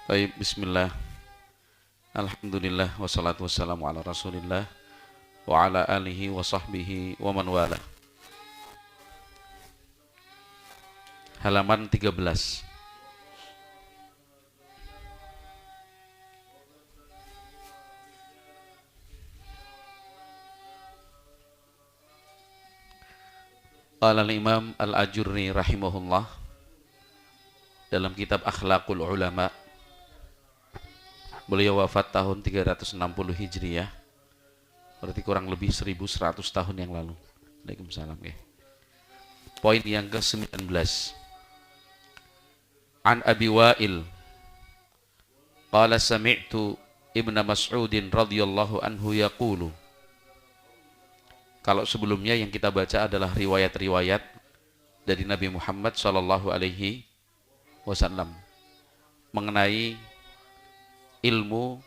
Baik, bismillah. Alhamdulillah wassalatu wassalamu ala Rasulillah wa ala alihi wa sahbihi wa man wala. Halaman 13. Qala al-Imam Al-Ajurri rahimahullah dalam kitab Akhlaqul Ulama. Beliau wafat tahun 360 Hijriyah. Berarti kurang lebih 1100 tahun yang lalu. Waalaikumsalam ya. Poin yang ke-19. An Abi Wa'il qala sami'tu Ibnu Mas'udin radhiyallahu anhu yaqulu. Kalau sebelumnya yang kita baca adalah riwayat-riwayat dari Nabi Muhammad sallallahu alaihi wasallam mengenai ilmu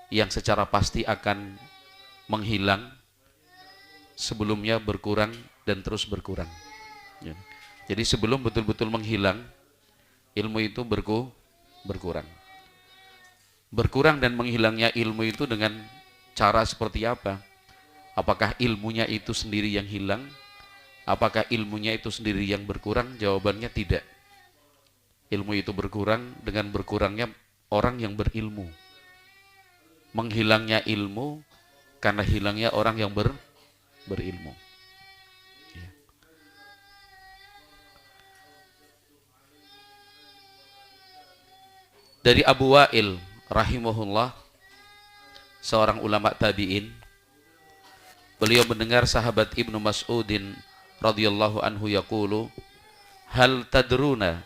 yang secara pasti akan menghilang, sebelumnya berkurang dan terus berkurang. Ya. Jadi sebelum betul-betul menghilang, ilmu itu berkurang. Berkurang dan menghilangnya ilmu itu dengan cara seperti apa? Apakah ilmunya itu sendiri yang hilang? Apakah ilmunya itu sendiri yang berkurang? Jawabannya tidak. Ilmu itu berkurang dengan berkurangnya orang yang berilmu. Menghilangnya ilmu karena hilangnya orang yang berilmu. Ya. Dari Abu Wa'il rahimahullah, seorang ulama tabi'in, beliau mendengar sahabat Ibnu Mas'udin radhiyallahu anhu yaqulu, hal tadruna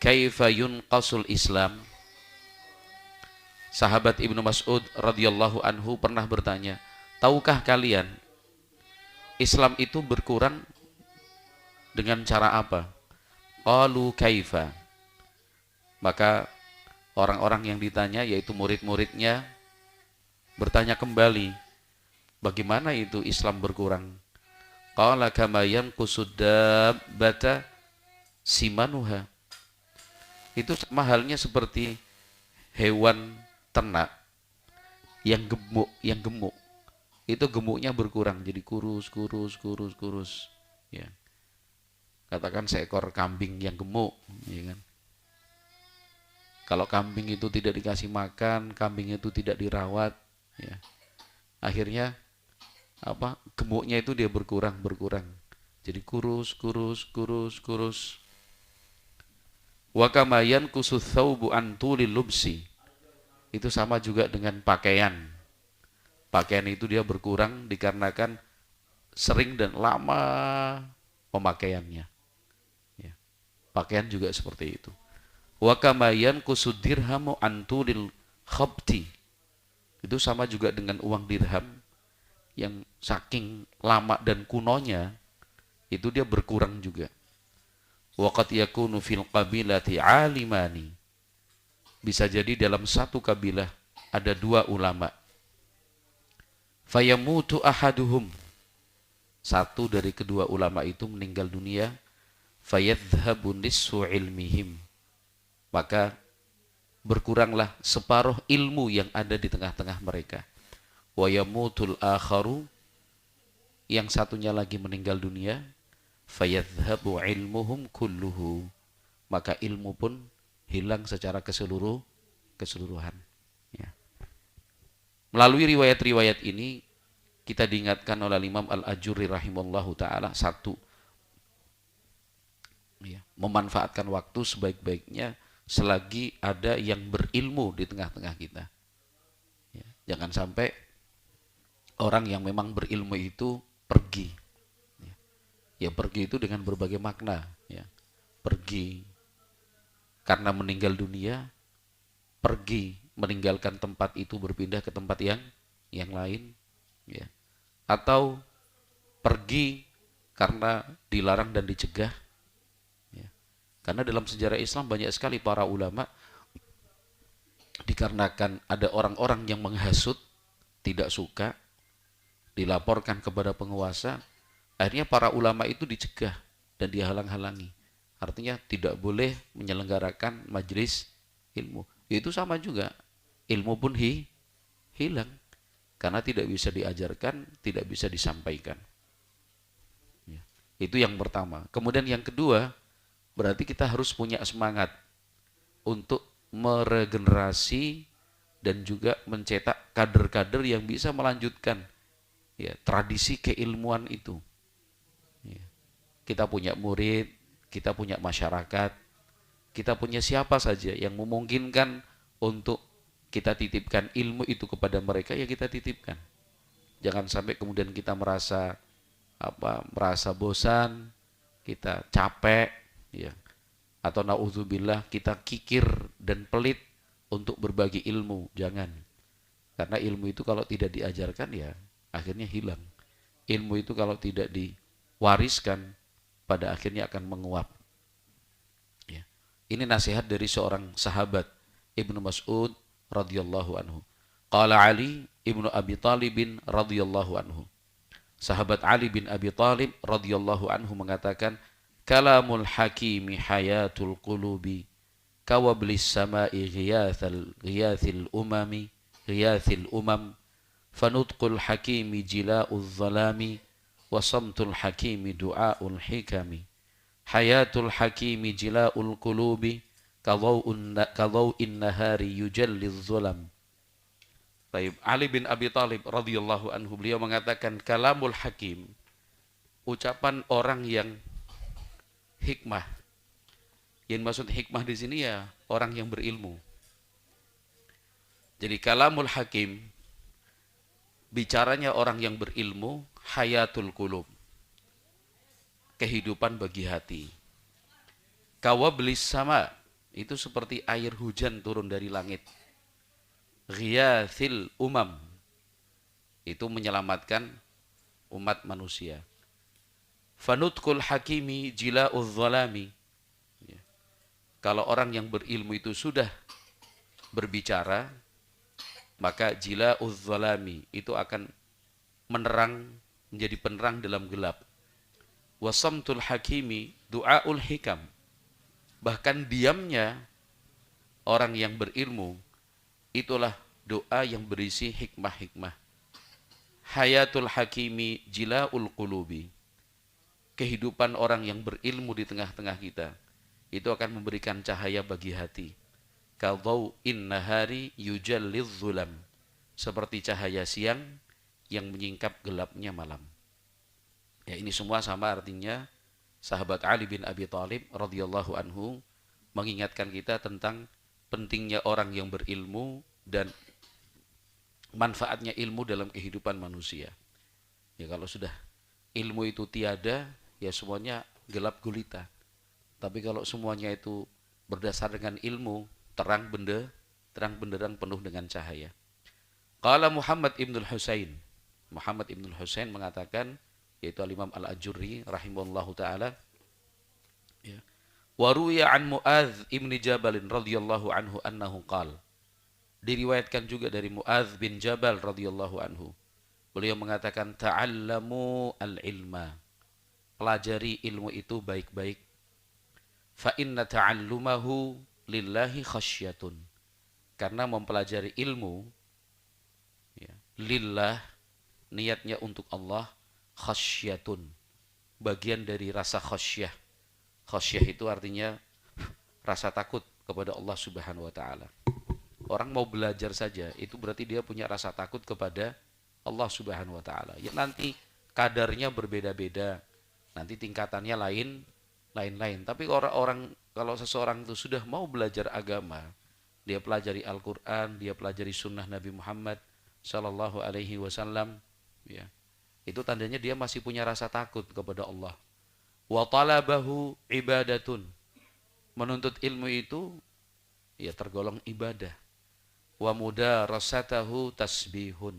kaifa yunqasul Islam? Sahabat Ibnu Mas'ud radhiyallahu anhu pernah bertanya, tahukah kalian Islam itu berkurang dengan cara apa? Qalu kaifa. Maka orang-orang yang ditanya, yaitu murid-muridnya, bertanya kembali, bagaimana itu Islam berkurang? Qala kama yanqusud dabbata simanuha. Itu sama halnya seperti hewan ternak yang gemuk. Itu gemuknya berkurang jadi kurus. Ya. Katakan seekor kambing yang gemuk, ya kan? Kalau kambing itu tidak dikasih makan, kambing itu tidak dirawat, ya. Akhirnya gemuknya itu dia berkurang. Jadi kurus. Wa kama yanqusu thawbu an tulil lubsi. Itu sama juga dengan pakaian. Pakaian itu dia berkurang dikarenakan sering dan lama pemakaiannya. Ya. Pakaian juga seperti itu. Wa kama yanqusu dirhamu an tulil khabti. Itu sama juga dengan uang dirham yang saking lama dan kunonya itu dia berkurang juga. Waqad yakunu fil qabilati alimani. Bisa jadi dalam satu kabilah ada dua ulama. Fayamutu ahaduhum. Satu dari kedua ulama itu meninggal dunia. Fayadhhabu nisfu ilmihim. Maka berkuranglah separuh ilmu yang ada di tengah-tengah mereka. Wa yamutul akharu. Yang satunya lagi meninggal dunia. Fayadhhabu ilmuhum kulluhu. Maka ilmu pun hilang secara keseluruhan. Ya. Melalui riwayat-riwayat ini kita diingatkan oleh Imam Al-Ajurri rahimallahu ta'ala, satu, ya, memanfaatkan waktu sebaik-baiknya selagi ada yang berilmu di tengah-tengah kita. Ya. Jangan sampai orang yang memang berilmu itu pergi. Ya, pergi itu dengan berbagai makna. Ya. Pergi karena meninggal dunia, pergi meninggalkan tempat itu berpindah ke tempat yang lain, ya. Atau pergi karena dilarang dan dicegah, ya. Karena dalam sejarah Islam banyak sekali para ulama dikarenakan ada orang-orang yang menghasut, tidak suka, dilaporkan kepada penguasa, akhirnya para ulama itu dicegah dan dihalang-halangi. Artinya tidak boleh menyelenggarakan majelis ilmu. Itu sama juga. Ilmu pun hilang. Karena tidak bisa diajarkan, tidak bisa disampaikan. Ya. Itu yang pertama. Kemudian yang kedua, berarti kita harus punya semangat untuk meregenerasi dan juga mencetak kader-kader yang bisa melanjutkan ya, tradisi keilmuan itu. Ya. Kita punya murid, kita punya masyarakat, kita punya siapa saja yang memungkinkan untuk kita titipkan ilmu itu kepada mereka, ya kita titipkan. Jangan sampai kemudian kita merasa bosan, kita capek, ya, atau naudzubillah kita kikir dan pelit untuk berbagi ilmu. Jangan, karena ilmu itu kalau tidak diajarkan ya akhirnya hilang. Ilmu itu kalau tidak diwariskan pada akhirnya akan menguap. Ya. Ini nasihat dari seorang sahabat, Ibnu Mas'ud radhiyallahu anhu. Qala Ali ibnu Abi Talib radhiyallahu anhu. Sahabat Ali bin Abi Talib radhiyallahu anhu mengatakan, kalamul hakimi hayatul qulubi kawablis sama'i ghiyathil umam fanutqul hakimi jila'ul zalami wasamtul hakimi du'aul hikami hayatul hakimi jila'ul qulubi kadhau'in nahari yujalliz zulam. Baik, Ali bin Abi Talib radhiyallahu anhu, beliau mengatakan kalamul hakim, ucapan orang yang hikmah. Yang maksud hikmah di sini ya orang yang berilmu. Jadi kalamul hakim, bicaranya orang yang berilmu, hayatul qulub, kehidupan bagi hati. Kawablis sama, itu seperti air hujan turun dari langit. Ghiyathil umam, itu menyelamatkan umat manusia. Fanutkul hakimi jila'udz zalami, ya. Kalau orang yang berilmu itu sudah berbicara, maka jila'udz zalami itu akan menerang, menjadi penerang dalam gelap. Wasamtul hakimi du'aul hikam, bahkan diamnya orang yang berilmu itulah doa yang berisi hikmah-hikmah. Hayatul hakimi jila'ul qulubi, kehidupan orang yang berilmu di tengah-tengah kita itu akan memberikan cahaya bagi hati. Kadhau'in nahari yujalliz zulam, seperti cahaya siang yang menyingkap gelapnya malam. Ya, ini semua sama artinya. Sahabat Ali bin Abi Talib radhiyallahu anhu mengingatkan kita tentang pentingnya orang yang berilmu dan manfaatnya ilmu dalam kehidupan manusia. Ya, kalau sudah ilmu itu tiada, ya semuanya gelap gulita. Tapi kalau semuanya itu berdasar dengan ilmu, terang benderang penuh dengan cahaya. Qala Muhammad ibnul Husain. Muhammad ibnul Husain mengatakan, yaitu Al-Imam Al-Ajurri rahimahullahu taala, ya. Wa ruwiya an Mu'adz ibn Jabal radhiyallahu anhu annahu qala, diriwayatkan juga dari Mu'adz bin Jabal radhiyallahu anhu, beliau mengatakan, ta'allamu al-ilma, pelajari ilmu itu baik-baik. Fa inna ta'allumahu lillahi khasyatun, karena mempelajari ilmu ya, lillah, niatnya untuk Allah, khasyatun, bagian dari rasa khasyah. Khasyah itu artinya rasa takut kepada Allah Subhanahu wa taala. Orang mau belajar saja itu berarti dia punya rasa takut kepada Allah Subhanahu wa taala. Ya, nanti kadarnya berbeda-beda, nanti tingkatannya lain-lain. Tapi orang kalau seseorang itu sudah mau belajar agama, dia pelajari Al-Qur'an, dia pelajari sunnah Nabi Muhammad sallallahu alaihi wasallam, ya. Itu tandanya dia masih punya rasa takut kepada Allah. Wa talabahu ibadatun, menuntut ilmu itu ya tergolong ibadah. Wa mudarasatahu tasbihun,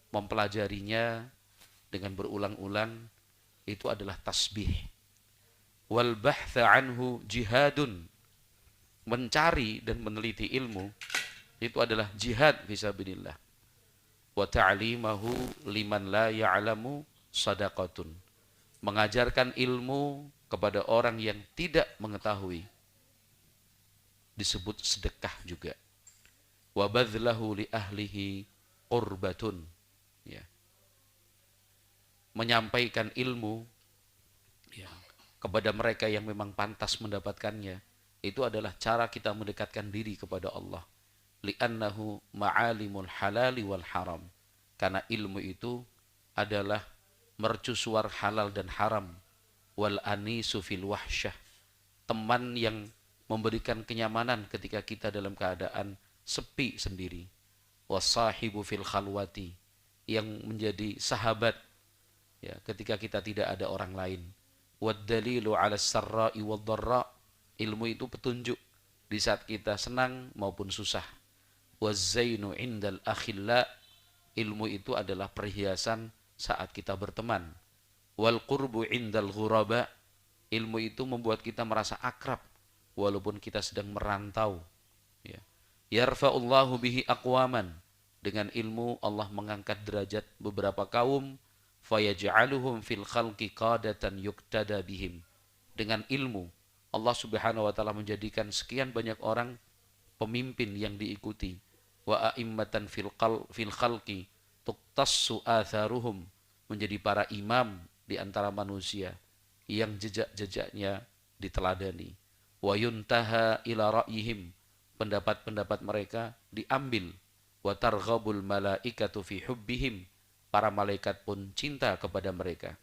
mempelajarinya dengan berulang-ulang itu adalah tasbih. Wal bahtha anhu jihadun, mencari dan meneliti ilmu itu adalah jihad fisabilillah. Wa ta'limahu liman la ya'lamu sadaqatun, mengajarkan ilmu kepada orang yang tidak mengetahui disebut sedekah juga. Wa badzlahu li ahlihi qurbatun. Ya. Menyampaikan ilmu ya, kepada mereka yang memang pantas mendapatkannya, itu adalah cara kita mendekatkan diri kepada Allah. Li'annahu ma'alimul halali wal haram. Karena ilmu itu adalah mercusuar halal dan haram. Wal anisu fil wahsyah. Teman yang memberikan kenyamanan ketika kita dalam keadaan sepi sendiri. Wasahibu fil khalwati, yang menjadi sahabat ya ketika kita tidak ada orang lain. Wad dalilu 'ala sarra'i wad dharra, ilmu itu petunjuk di saat kita senang maupun susah. Waz-zainu 'indal akhilla, ilmu itu adalah perhiasan saat kita berteman. Wal qurbu 'indal ghuraba, ilmu itu membuat kita merasa akrab walaupun kita sedang merantau. Ya. Yarfa'ullahu bihi aqwaman, dengan ilmu Allah mengangkat derajat beberapa kaum. Fayaj'aluhum fil khalqi qadatan yuktada bihim, dengan ilmu Allah subhanahu wa ta'ala menjadikan sekian banyak orang pemimpin yang diikuti. Wa a'immatan fil khalqi tuqtassu atharuhum, menjadi para imam di antara manusia yang jejak-jejaknya diteladani. Wa yuntaha ila ra'yihim, pendapat-pendapat mereka diambil. Wa targhabul malaikatu fi hubbihim, para malaikat pun cinta kepada mereka.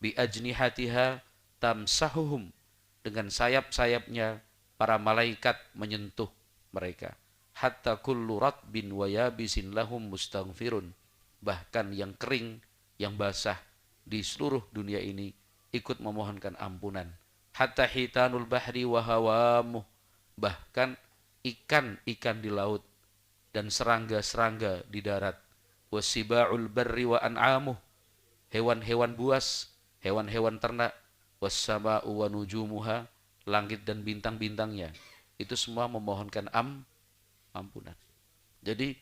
Bi ajnihatiha tamsahuhum, dengan sayap-sayapnya para malaikat menyentuh mereka. Hatta kullu ratbin wa yabisin lahum mustaghfirun, bahkan yang kering, yang basah di seluruh dunia ini ikut memohonkan ampunan. Hatta hitanul bahri wa hawamuh, bahkan ikan-ikan di laut dan serangga-serangga di darat. Wasiba'ul barri wa an'amuh, hewan-hewan buas, hewan-hewan ternak. Wassama'u wa nujumuha, langit dan bintang-bintangnya, itu semua memohonkan ampunan. Jadi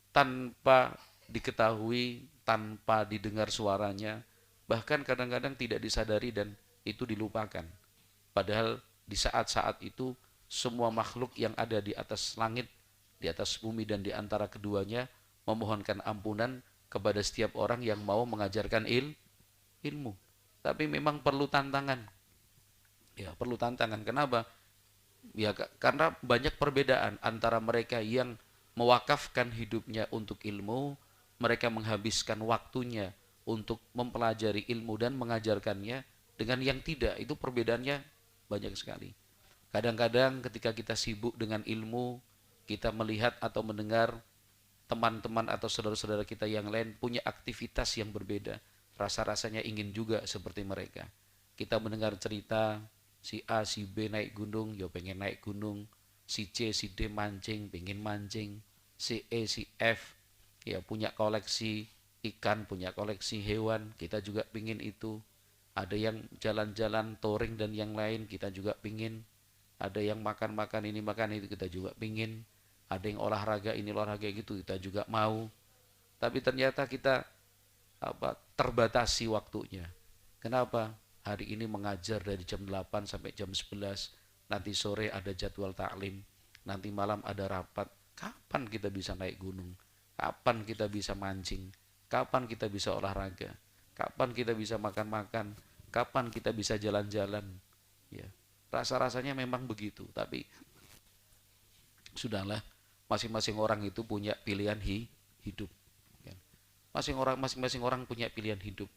tanpa diketahui, tanpa didengar suaranya, bahkan kadang-kadang tidak disadari dan itu dilupakan. Padahal di saat-saat itu semua makhluk yang ada di atas langit, di atas bumi dan di antara keduanya memohonkan ampunan kepada setiap orang yang mau mengajarkan ilmu. Tapi memang perlu tantangan. Ya, perlu tantangan. Kenapa? Ya, karena banyak perbedaan antara mereka yang mewakafkan hidupnya untuk ilmu, mereka menghabiskan waktunya untuk mempelajari ilmu dan mengajarkannya, dengan yang tidak. Itu perbedaannya banyak sekali. Kadang-kadang ketika kita sibuk dengan ilmu, kita melihat atau mendengar teman-teman atau saudara-saudara kita yang lain punya aktivitas yang berbeda. Rasa-rasanya ingin juga seperti mereka. Kita mendengar cerita si A, si B naik gunung, ya pengen naik gunung. Si C, si D mancing, pengen mancing. Si E, si F, ya punya koleksi ikan, punya koleksi hewan, kita juga pengen itu. Ada yang jalan-jalan touring dan yang lain, kita juga pengen. Ada yang makan-makan ini, makan itu, kita juga pengen. Ada yang olahraga ini, olahraga gitu, kita juga mau. Tapi ternyata kita terbatasi waktunya. Kenapa? Hari ini mengajar dari jam 8 sampai jam 11, nanti sore ada jadwal taklim, nanti malam ada rapat. Kapan kita bisa naik gunung? Kapan kita bisa mancing? Kapan kita bisa olahraga? Kapan kita bisa makan-makan? Kapan kita bisa jalan-jalan? Ya, rasa-rasanya memang begitu. Tapi sudahlah, masing-masing orang itu punya pilihan hidup. Masing-masing orang punya pilihan hidup.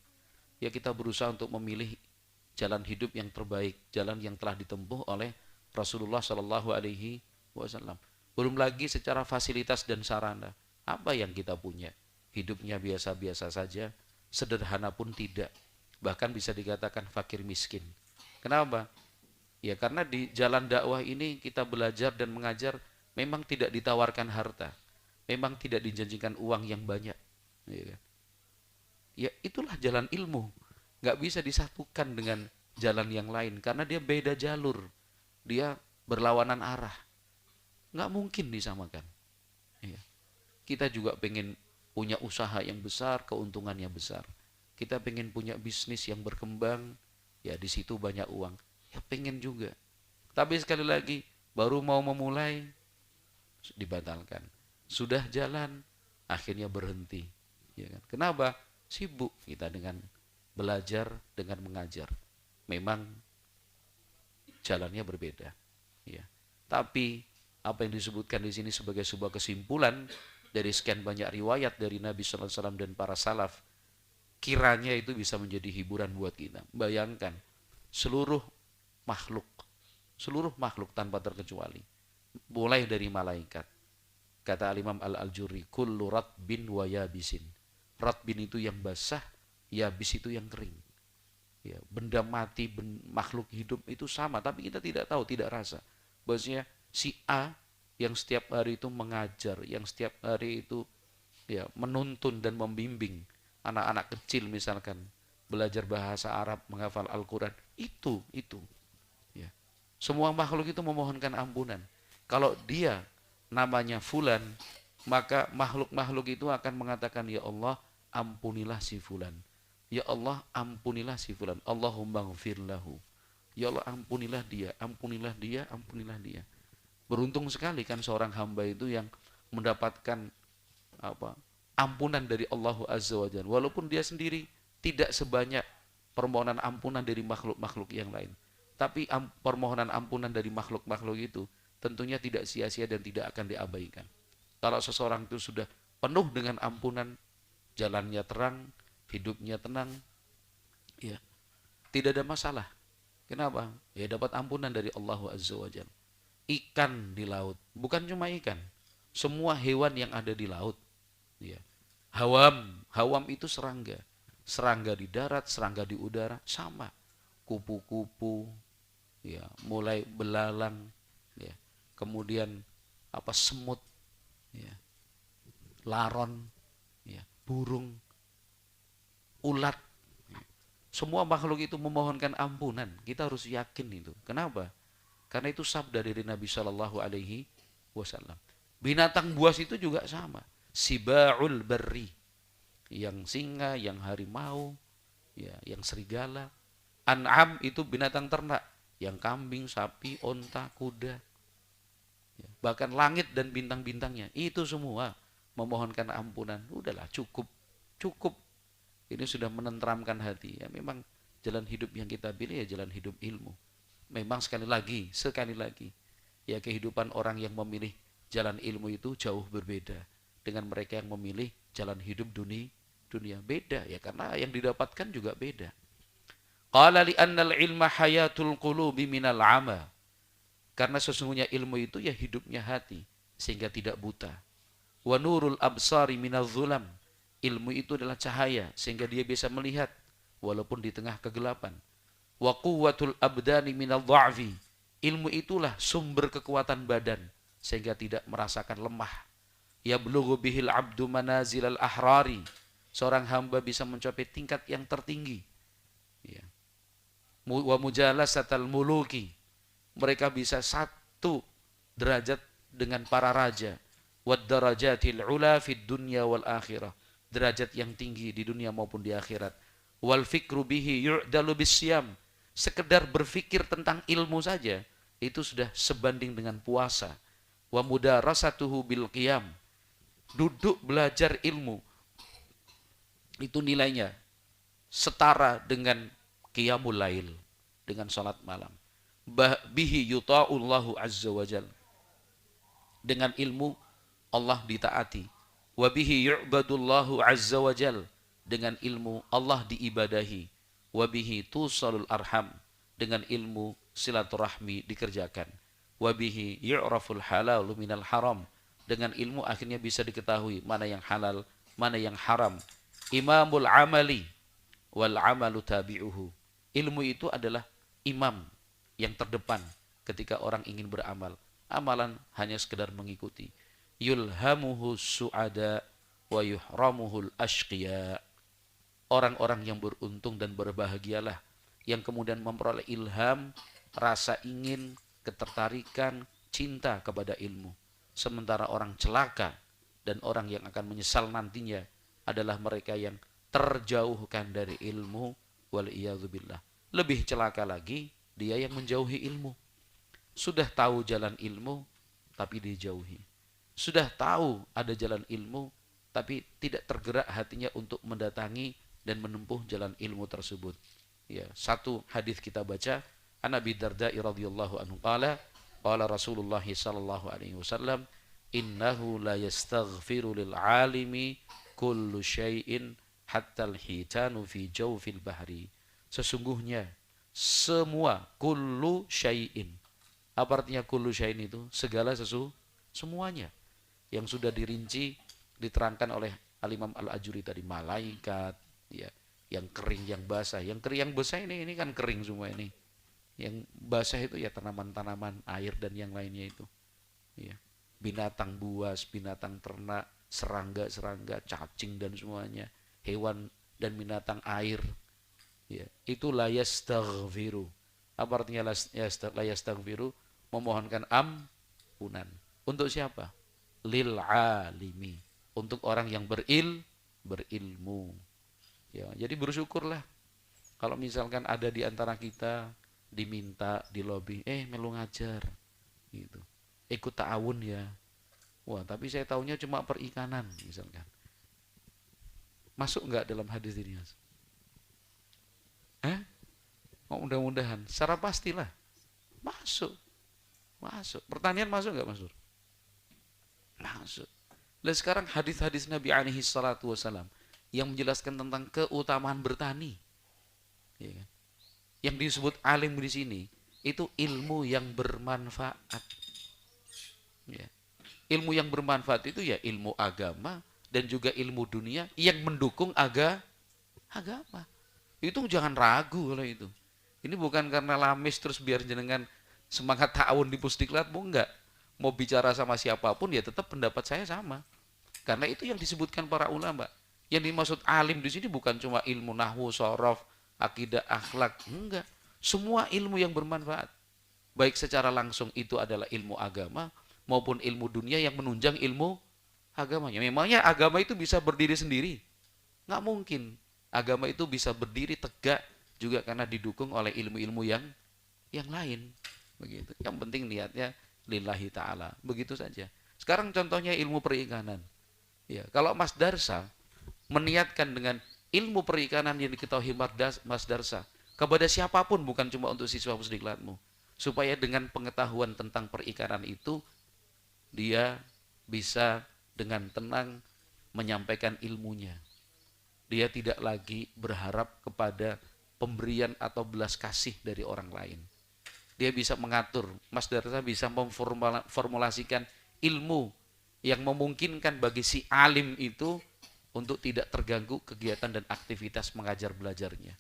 Ya, kita berusaha untuk memilih jalan hidup yang terbaik, jalan yang telah ditempuh oleh Rasulullah Shallallahu Alaihi Wasallam. Belum lagi secara fasilitas dan sarana, apa yang kita punya? Hidupnya biasa-biasa saja, sederhana pun tidak. Bahkan bisa dikatakan fakir miskin. Kenapa? Ya karena di jalan dakwah ini kita belajar dan mengajar memang tidak ditawarkan harta. Memang tidak dijanjikan uang yang banyak. Ya itulah jalan ilmu. Gak bisa disatukan dengan jalan yang lain. Karena dia beda jalur. Dia berlawanan arah. Gak mungkin disamakan. Kita juga pengen punya usaha yang besar, keuntungannya besar. Kita pengen punya bisnis yang berkembang, Ya di situ banyak uang. Ya pengen juga. Tapi sekali lagi baru mau memulai dibatalkan. Sudah jalan akhirnya berhenti. Ya kan? Kenapa? Sibuk kita dengan belajar, dengan mengajar. Memang jalannya berbeda. Ya. Tapi apa yang disebutkan di sini sebagai sebuah kesimpulan dari sekian banyak riwayat dari Nabi Sallallahu Alaihi Wasallam dan para salaf, kiranya itu bisa menjadi hiburan buat kita. Bayangkan seluruh makhluk, seluruh makhluk tanpa terkecuali, mulai dari malaikat. Kata Al-Imam Al-Aljuri, kullu ratbin wa yabisin. Ratbin itu yang basah, yabis itu yang kering. Ya, benda mati, makhluk hidup itu sama, tapi kita tidak tahu, tidak rasa. Bahwasanya si A yang setiap hari itu mengajar, yang setiap hari itu ya menuntun dan membimbing anak-anak kecil misalkan belajar bahasa Arab, menghafal Al-Quran, itu ya. Semua makhluk itu memohonkan ampunan. Kalau dia namanya fulan, maka makhluk-makhluk itu akan mengatakan, ya Allah ampunilah si fulan, ya Allah ampunilah si fulan, Allahumma gfir lahu, ya Allah ampunilah dia, ampunilah dia, ampunilah dia. Beruntung sekali kan seorang hamba itu yang mendapatkan apa ampunan dari Allah Azza wa Jalla, walaupun dia sendiri tidak sebanyak permohonan ampunan dari makhluk-makhluk yang lain, tapi permohonan ampunan dari makhluk-makhluk itu tentunya tidak sia-sia dan tidak akan diabaikan. Kalau seseorang itu sudah penuh dengan ampunan, jalannya terang, hidupnya tenang, ya tidak ada masalah. Kenapa? Ya dapat ampunan dari Allah Azza wa Jalla. Ikan di laut, bukan cuma ikan, semua hewan yang ada di laut, ya. Hawam itu serangga, serangga di darat, serangga di udara, sama. Kupu-kupu, ya, mulai belalang, ya, kemudian apa semut, ya, laron, ya, burung, ulat, ya. Semua makhluk itu memohonkan ampunan. Kita harus yakin itu. Kenapa? Karena itu sabda dari Nabi Shallallahu Alaihi Wasallam. Binatang buas itu juga sama. Sibaul berri, yang singa, yang harimau, ya, yang serigala. An'am itu binatang ternak, yang kambing, sapi, onta, kuda. Ya, bahkan langit dan bintang-bintangnya, itu semua memohonkan ampunan. Udahlah, cukup, cukup. Ini sudah menenteramkan hati. Ya, memang jalan hidup yang kita pilih ya jalan hidup ilmu. Memang sekali lagi, ya kehidupan orang yang memilih jalan ilmu itu jauh berbeda dengan mereka yang memilih jalan hidup dunia. Beda ya, karena yang didapatkan juga beda. Qala li annal ilma hayatul qulubi minal ama. Karena sesungguhnya ilmu itu ya hidupnya hati sehingga tidak buta. Wa nurul absari minaz zulam. Ilmu itu adalah cahaya sehingga dia bisa melihat walaupun di tengah kegelapan. Wa quwwatul abdani minal dha'fi. Ilmu itulah sumber kekuatan badan sehingga tidak merasakan lemah. Yablughu bihil abdu manazilal ahrari. Seorang hamba bisa mencapai tingkat yang tertinggi. Ya. Wa mujalasatal muluki. Mereka bisa satu derajat dengan para raja. Wad darajatil ula fid dunya wal akhirah. Derajat yang tinggi di dunia maupun di akhirat. Wal fikru bihi yu'dalu bisyam. Sekedar berpikir tentang ilmu saja itu sudah sebanding dengan puasa. Wa mudarasatuhu bil qiyam. Duduk belajar ilmu itu nilainya setara dengan qiyamul lail, dengan salat malam. Bihi yuta'ullahu azza wajal. Dengan ilmu Allah ditaati. Wa bihi yu'badullahu azza wajal. Dengan ilmu Allah diibadahi. Wa bihi tusalul arham. Dengan ilmu silaturahmi dikerjakan. Wa bihi yu'raful halalu minal haram. Dengan ilmu akhirnya bisa diketahui mana yang halal, mana yang haram. Imamul amali wal amalu tabi'uhu. Ilmu itu adalah imam yang terdepan ketika orang ingin beramal. Amalan hanya sekedar mengikuti. Yulhamuhu su'ada wa yuhramuhul ashqiya. Orang-orang yang beruntung dan berbahagialah yang kemudian memperoleh ilham, rasa ingin, ketertarikan, cinta kepada ilmu. Sementara orang celaka dan orang yang akan menyesal nantinya adalah mereka yang terjauhkan dari ilmu, wal iyadzubillah. Lebih celaka lagi dia yang menjauhi ilmu. Sudah tahu jalan ilmu tapi dijauhi. Sudah tahu ada jalan ilmu tapi tidak tergerak hatinya untuk mendatangi dan menempuh jalan ilmu tersebut. Ya, satu hadis kita baca, An Abi Darda radhiyallahu anhu qala Rasulullah sallallahu alaihi wasallam, innahu la yastaghfiru lil alimi kullu syai'in hatta al-hitanu fi jawfil bahri. Sesungguhnya semua, kullu syai'in. Apa artinya kullu syai'in itu? Segala semuanya yang sudah dirinci diterangkan oleh Al-Imam Al-Ajuri tadi, malaikat, ya, yang kering, yang basah. Yang kering, yang basah ini kan kering semua ini. Yang basah itu ya tanaman-tanaman, air dan yang lainnya itu. Ya. Binatang buas, binatang ternak, serangga-serangga, cacing dan semuanya, hewan dan binatang air. Ya, itu la yastaghfiru. Apa artinya la yastaghfiru? Memohonkan ampunan. Untuk siapa? Lil alimi. Untuk orang yang berilmu. Ya, jadi bersyukurlah kalau misalkan ada di antara kita diminta di lobi, melu ngajar gitu. Ikut ta'awun ya. Wah, tapi saya tahunya cuma perikanan misalkan. Masuk nggak dalam hadis ini, Mas? Oh, mudah-mudahan. Secara pastilah. Masuk. Masuk. Pertanyaan masuk nggak, Mas Nur? Masuk. Dan sekarang hadis-hadis Nabi alaihi salatu wasalam yang menjelaskan tentang keutamaan bertani. Ya kan? Yang disebut alim di sini itu ilmu yang bermanfaat. Ya. Ilmu yang bermanfaat itu ya ilmu agama dan juga ilmu dunia yang mendukung agama. Itu jangan ragu kalau itu. Ini bukan karena lamis terus biar jenengan semangat ta'awun di Pusdiklatmu, enggak. Mau bicara sama siapapun ya tetap pendapat saya sama. Karena itu yang disebutkan para ulama. Yang dimaksud alim di sini bukan cuma ilmu nahwu, sorof, akidah, akhlak, enggak. Semua ilmu yang bermanfaat. Baik secara langsung itu adalah ilmu agama maupun ilmu dunia yang menunjang ilmu agamanya. Memangnya agama itu bisa berdiri sendiri? Nggak mungkin. Agama itu bisa berdiri tegak juga karena didukung oleh ilmu-ilmu yang lain. Begitu. Yang penting niatnya lillahi ta'ala. Begitu saja. Sekarang contohnya ilmu perikanan. Ya, kalau Mas Darsa meniatkan dengan ilmu perikanan yang diketahui Mas Darsa kepada siapapun, bukan cuma untuk siswa Pusdiklatmu, supaya dengan pengetahuan tentang perikanan itu dia bisa dengan tenang menyampaikan ilmunya. Dia tidak lagi berharap kepada pemberian atau belas kasih dari orang lain. Dia bisa mengatur, Mas Darsa bisa memformulasikan ilmu yang memungkinkan bagi si alim itu untuk tidak terganggu kegiatan dan aktivitas mengajar belajarnya.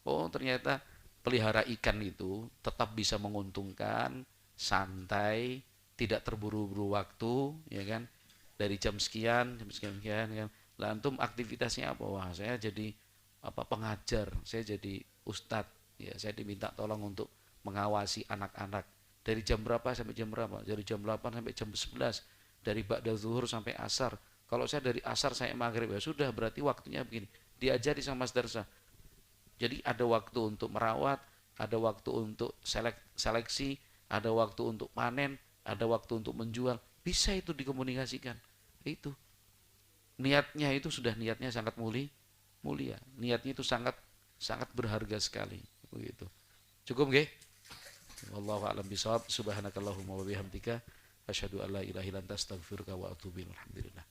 Oh, ternyata pelihara ikan itu tetap bisa menguntungkan, santai, tidak terburu-buru waktu, ya kan? Dari jam sekian kan. Lah antum aktivitasnya apa? Wah, saya jadi pengajar, saya jadi ustadz, ya, saya diminta tolong untuk mengawasi anak-anak. Dari jam berapa sampai jam berapa? Dari jam 8 sampai jam 11. Dari ba'da zuhur sampai asar. Kalau saya dari asar sampai maghrib, ya sudah, berarti waktunya begini. Diajari sama Mas Darsa. Jadi ada waktu untuk merawat, ada waktu untuk seleksi, ada waktu untuk panen, ada waktu untuk menjual. Bisa itu dikomunikasikan. Itu. Niatnya itu sudah niatnya sangat mulia. Niatnya itu sangat sangat berharga sekali. Begitu. Cukup nggih? Wallahu a'lam bishawab. Subhanakallahumma wa bihamdika asyhadu an la ilaha illa anta astaghfiruka wa atubu ilaik. Alhamdulillah.